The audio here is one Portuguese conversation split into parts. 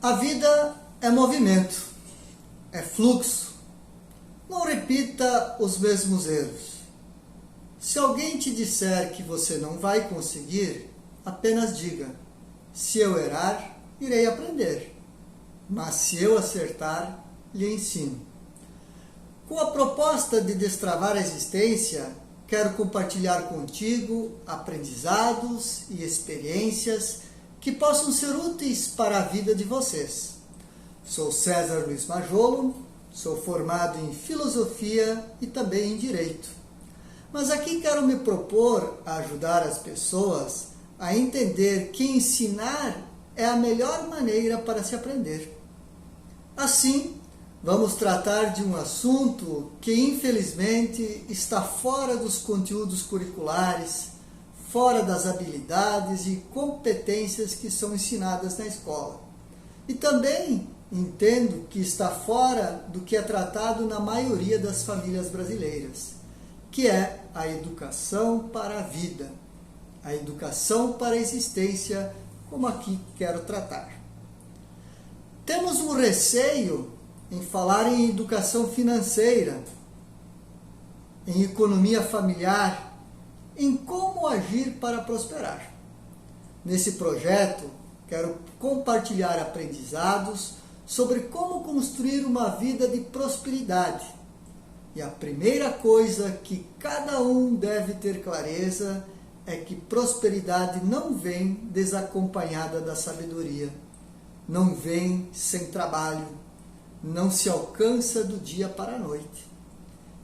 A vida é movimento, é fluxo. Não repita os mesmos erros. Se alguém te disser que você não vai conseguir, apenas diga: se eu errar, irei aprender. Mas se eu acertar, lhe ensino. Com a proposta de destravar a existência, quero compartilhar contigo aprendizados e experiências que possam ser úteis para a vida de vocês. Sou César Luiz Majolo, sou formado em Filosofia e também em Direito. Mas aqui quero me propor a ajudar as pessoas a entender que ensinar é a melhor maneira para se aprender. Assim, vamos tratar de um assunto que infelizmente está fora dos conteúdos curriculares, fora das habilidades e competências que são ensinadas na escola. E também entendo que está fora do que é tratado na maioria das famílias brasileiras, que é a educação para a vida, a educação para a existência, como aqui quero tratar. Temos um receio em falar em educação financeira, em economia familiar, em como agir para prosperar. Nesse projeto, quero compartilhar aprendizados sobre como construir uma vida de prosperidade. E a primeira coisa que cada um deve ter clareza é que prosperidade não vem desacompanhada da sabedoria, não vem sem trabalho, não se alcança do dia para a noite.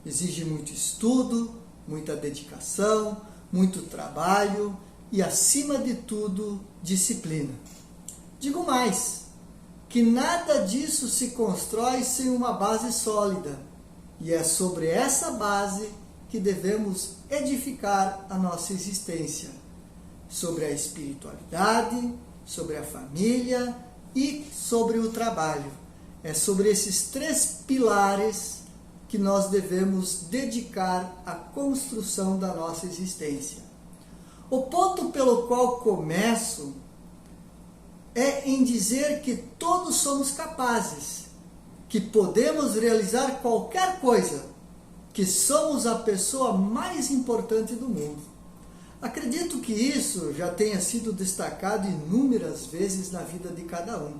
Exige muito estudo, muita dedicação, muito trabalho e, acima de tudo, disciplina. Digo mais, que nada disso se constrói sem uma base sólida, e é sobre essa base que devemos edificar a nossa existência, sobre a espiritualidade, sobre a família e sobre o trabalho. É sobre esses três pilares que nós devemos dedicar à construção da nossa existência. O ponto pelo qual começo é em dizer que todos somos capazes, que podemos realizar qualquer coisa, que somos a pessoa mais importante do mundo. Acredito que isso já tenha sido destacado inúmeras vezes na vida de cada um.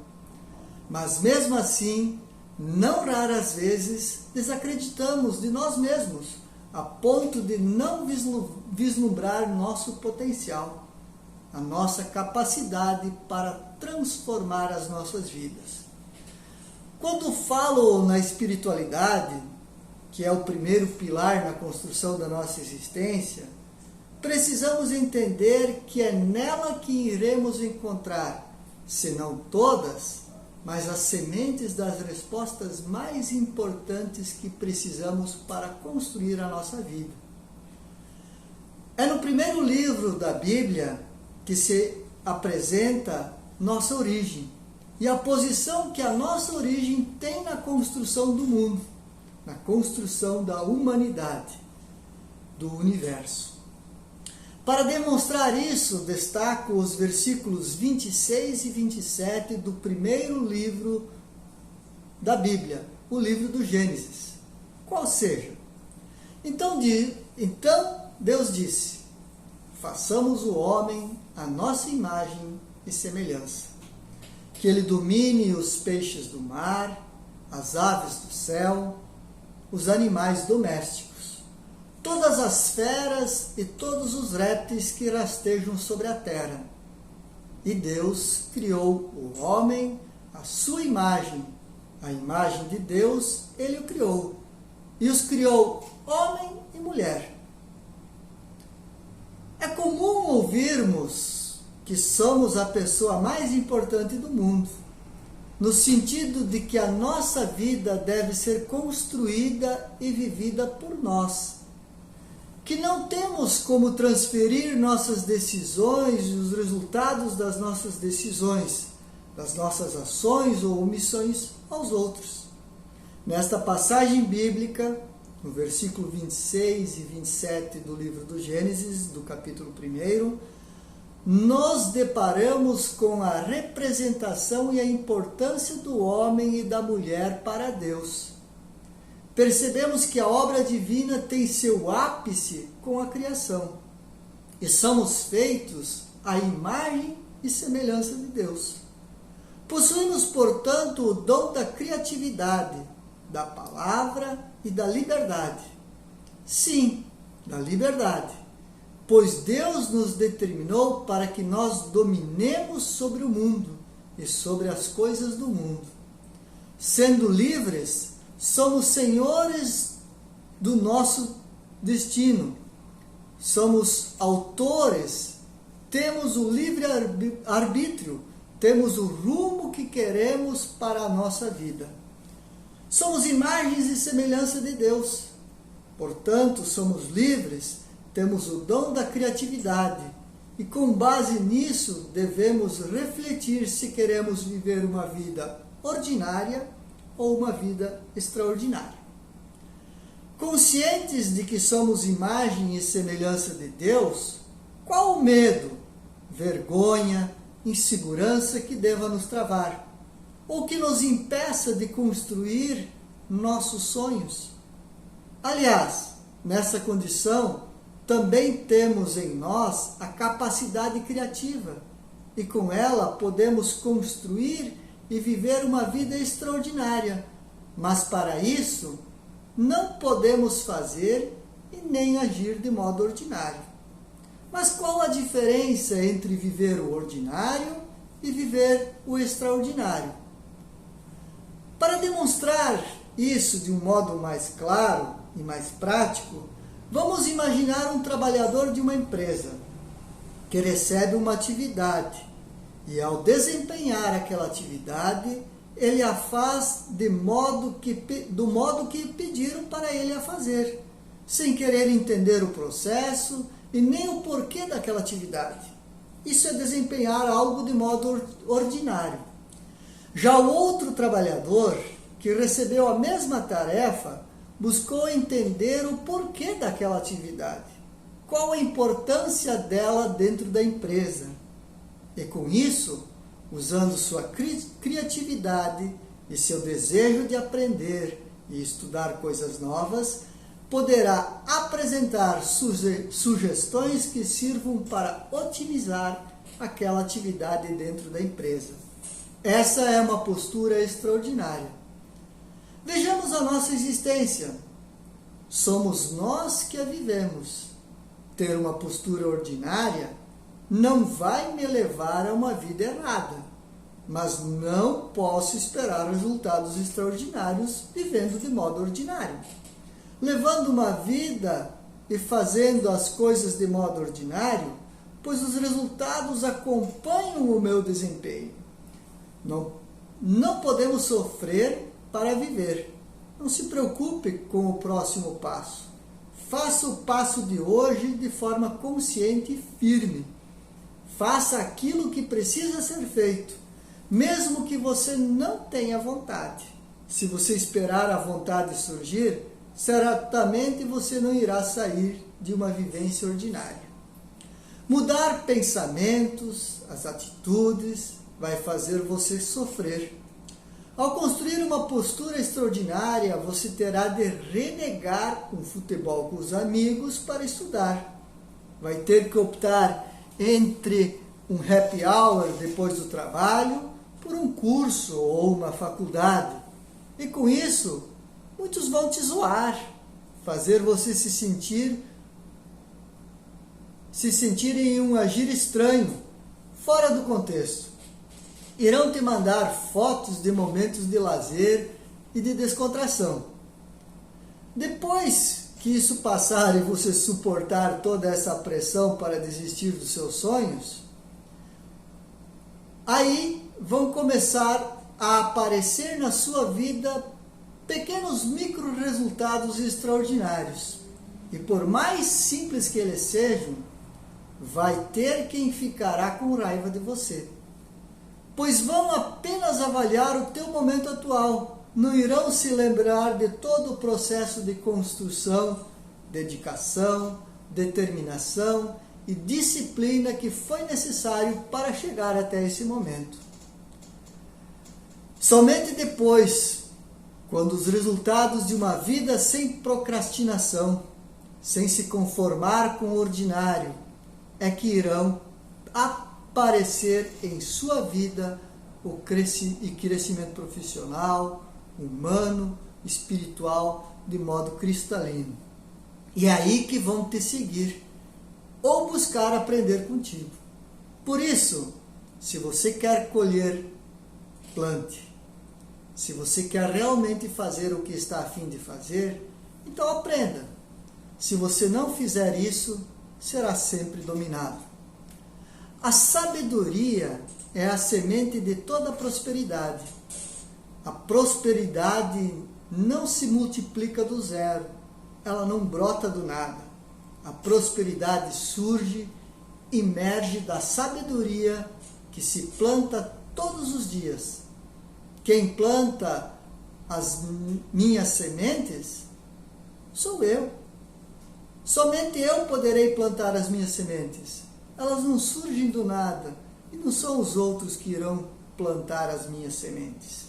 Mas mesmo assim, não raras vezes desacreditamos de nós mesmos, a ponto de não vislumbrar nosso potencial, a nossa capacidade para transformar as nossas vidas. Quando falo na espiritualidade, que é o primeiro pilar na construção da nossa existência, precisamos entender que é nela que iremos encontrar, se não todas, mas as sementes das respostas mais importantes que precisamos para construir a nossa vida. É no primeiro livro da Bíblia que se apresenta nossa origem e a posição que a nossa origem tem na construção do mundo, na construção da humanidade, do universo. Para demonstrar isso, destaco os versículos 26 e 27 do primeiro livro da Bíblia, o livro do Gênesis. Qual seja? Então Deus disse: façamos o homem à nossa imagem e semelhança, que ele domine os peixes do mar, as aves do céu, os animais domésticos, todas as feras e todos os répteis que rastejam sobre a terra. E Deus criou o homem à sua imagem, a imagem de Deus ele o criou, e os criou homem e mulher. É comum ouvirmos que somos a pessoa mais importante do mundo, no sentido de que a nossa vida deve ser construída e vivida por nós, que não temos como transferir nossas decisões e os resultados das nossas decisões, das nossas ações ou omissões aos outros. Nesta passagem bíblica, no versículo 26 e 27 do livro do Gênesis, do capítulo 1, nos deparamos com a representação e a importância do homem e da mulher para Deus. Percebemos que a obra divina tem seu ápice com a criação e somos feitos à imagem e semelhança de Deus. Possuímos, portanto, o dom da criatividade, da palavra e da liberdade. Sim, da liberdade, pois Deus nos determinou para que nós dominemos sobre o mundo e sobre as coisas do mundo. Sendo livres, somos senhores do nosso destino. Somos autores, temos o livre-arbítrio, temos o rumo que queremos para a nossa vida. Somos imagens e semelhança de Deus. Portanto, somos livres, temos o dom da criatividade e, com base nisso, devemos refletir se queremos viver uma vida ordinária ou uma vida extraordinária. Conscientes de que somos imagem e semelhança de Deus, qual o medo, vergonha, insegurança que deva nos travar, ou que nos impeça de construir nossos sonhos? Aliás, nessa condição, também temos em nós a capacidade criativa, e com ela podemos construir e viver uma vida extraordinária. Mas para isso, não podemos fazer e nem agir de modo ordinário. Mas qual a diferença entre viver o ordinário e viver o extraordinário? Para demonstrar isso de um modo mais claro e mais prático, vamos imaginar um trabalhador de uma empresa que recebe uma atividade e, ao desempenhar aquela atividade, ele a faz do modo que pediram para ele a fazer, sem querer entender o processo e nem o porquê daquela atividade. Isso é desempenhar algo de modo ordinário. Já o outro trabalhador, que recebeu a mesma tarefa, buscou entender o porquê daquela atividade, qual a importância dela dentro da empresa. E com isso, usando sua criatividade e seu desejo de aprender e estudar coisas novas, poderá apresentar sugestões que sirvam para otimizar aquela atividade dentro da empresa. Essa é uma postura extraordinária. Vejamos a nossa existência. Somos nós que a vivemos. Ter uma postura ordinária não vai me levar a uma vida errada, mas não posso esperar resultados extraordinários vivendo de modo ordinário. Levando uma vida e fazendo as coisas de modo ordinário, pois os resultados acompanham o meu desempenho. Não podemos sofrer para viver. Não se preocupe com o próximo passo. Faça o passo de hoje de forma consciente e firme. Faça aquilo que precisa ser feito, mesmo que você não tenha vontade. Se você esperar a vontade surgir, certamente você não irá sair de uma vivência ordinária. Mudar pensamentos, as atitudes, vai fazer você sofrer. Ao construir uma postura extraordinária, você terá de renegar um futebol com os amigos para estudar. Vai ter que optar entre um happy hour depois do trabalho por um curso ou uma faculdade. E com isso, muitos vão te zoar, fazer você se sentir em um agir estranho, fora do contexto. Irão te mandar fotos de momentos de lazer e de descontração. Depois que isso passar e você suportar toda essa pressão para desistir dos seus sonhos, aí vão começar a aparecer na sua vida pequenos micro-resultados extraordinários. E por mais simples que eles sejam, vai ter quem ficará com raiva de você. Pois vão apenas avaliar o teu momento atual, não irão se lembrar de todo o processo de construção, dedicação, determinação e disciplina que foi necessário para chegar até esse momento. Somente depois, quando os resultados de uma vida sem procrastinação, sem se conformar com o ordinário, é que irão aparecer em sua vida o crescimento profissional, humano, espiritual, de modo cristalino. E é aí que vão te seguir ou buscar aprender contigo. Por isso, se você quer colher, plante. Se você quer realmente fazer o que está a fim de fazer, então aprenda. Se você não fizer isso, será sempre dominado. A sabedoria é a semente de toda prosperidade. A prosperidade não se multiplica do zero, ela não brota do nada. A prosperidade surge, emerge da sabedoria que se planta todos os dias. Quem planta as minhas sementes sou eu. Somente eu poderei plantar as minhas sementes. Elas não surgem do nada e não são os outros que irão plantar as minhas sementes.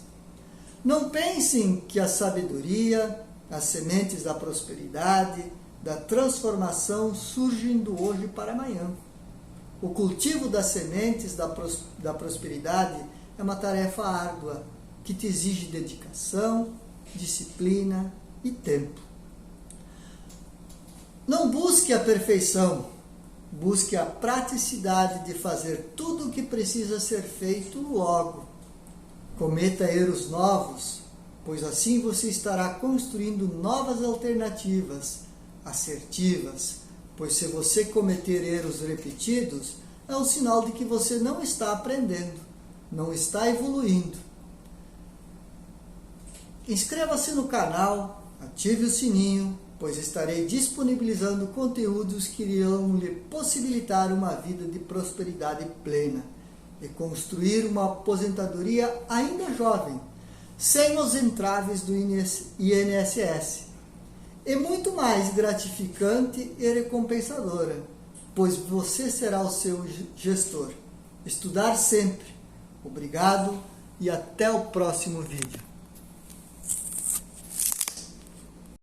Não pensem que a sabedoria, as sementes da prosperidade, da transformação surgem do hoje para amanhã. O cultivo das sementes da prosperidade é uma tarefa árdua que te exige dedicação, disciplina e tempo. Não busque a perfeição, busque a praticidade de fazer tudo o que precisa ser feito logo. Cometa erros novos, pois assim você estará construindo novas alternativas, assertivas, pois se você cometer erros repetidos, é um sinal de que você não está aprendendo, não está evoluindo. Inscreva-se no canal, ative o sininho, pois estarei disponibilizando conteúdos que irão lhe possibilitar uma vida de prosperidade plena e construir uma aposentadoria ainda jovem, sem os entraves do INSS. E muito mais gratificante e recompensadora, pois você será o seu gestor. Estudar sempre. Obrigado e até o próximo vídeo.